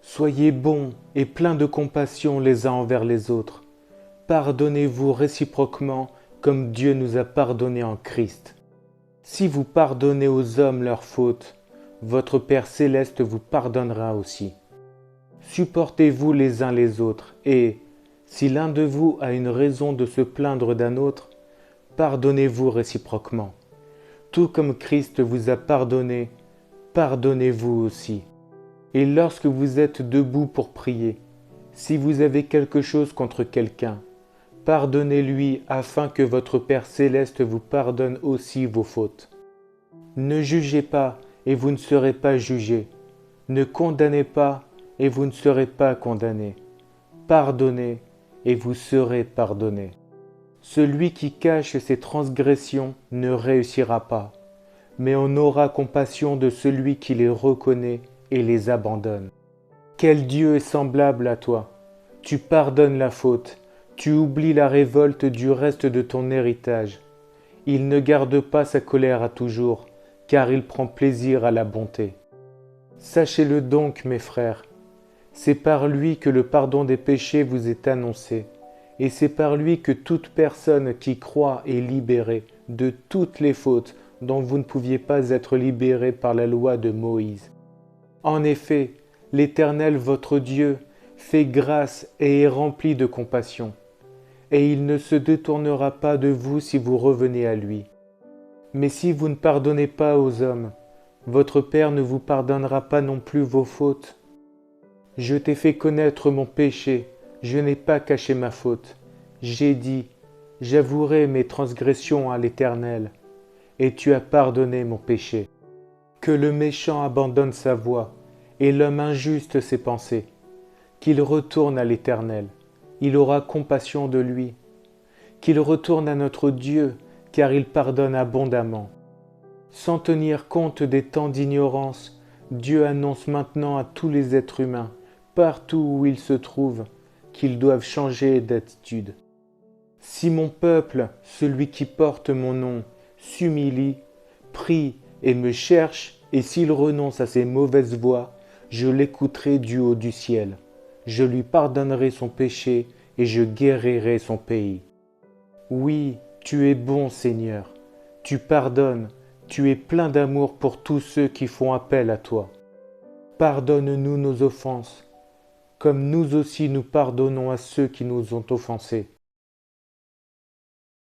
Soyez bons et pleins de compassion les uns envers les autres. Pardonnez-vous réciproquement comme Dieu nous a pardonné en Christ. Si vous pardonnez aux hommes leurs fautes, votre Père céleste vous pardonnera aussi. Supportez-vous les uns les autres et, si l'un de vous a une raison de se plaindre d'un autre, pardonnez-vous réciproquement. Tout comme Christ vous a pardonné, pardonnez-vous aussi. Et lorsque vous êtes debout pour prier, si vous avez quelque chose contre quelqu'un, pardonnez-lui afin que votre Père céleste vous pardonne aussi vos fautes. Ne jugez pas et vous ne serez pas jugés. Ne condamnez pas et vous ne serez pas condamnés. Pardonnez et vous serez pardonnés. Celui qui cache ses transgressions ne réussira pas, mais on aura compassion de celui qui les reconnaît et les abandonne. Quel Dieu est semblable à toi? Tu pardonnes la faute, tu oublies la révolte du reste de ton héritage. Il ne garde pas sa colère à toujours, car il prend plaisir à la bonté. Sachez-le donc, mes frères, c'est par lui que le pardon des péchés vous est annoncé, et c'est par lui que toute personne qui croit est libérée de toutes les fautes dont vous ne pouviez pas être libérés par la loi de Moïse. En effet, l'Éternel votre Dieu fait grâce et est rempli de compassion, et il ne se détournera pas de vous si vous revenez à lui. Mais si vous ne pardonnez pas aux hommes, votre Père ne vous pardonnera pas non plus vos fautes. Je t'ai fait connaître mon péché, je n'ai pas caché ma faute. J'ai dit, j'avouerai mes transgressions à l'Éternel, et tu as pardonné mon péché. Que le méchant abandonne sa voie, et l'homme injuste ses pensées. Qu'il retourne à l'Éternel, il aura compassion de lui. Qu'il retourne à notre Dieu, car il pardonne abondamment. Sans tenir compte des temps d'ignorance, Dieu annonce maintenant à tous les êtres humains, partout où ils se trouvent, qu'ils doivent changer d'attitude. Si mon peuple, celui qui porte mon nom, s'humilie, prie et me cherche, et s'il renonce à ses mauvaises voies, je l'écouterai du haut du ciel. Je lui pardonnerai son péché et je guérirai son pays. Oui, tu es bon, Seigneur. Tu pardonnes, tu es plein d'amour pour tous ceux qui font appel à toi. Pardonne-nous nos offenses, comme nous aussi nous pardonnons à ceux qui nous ont offensés.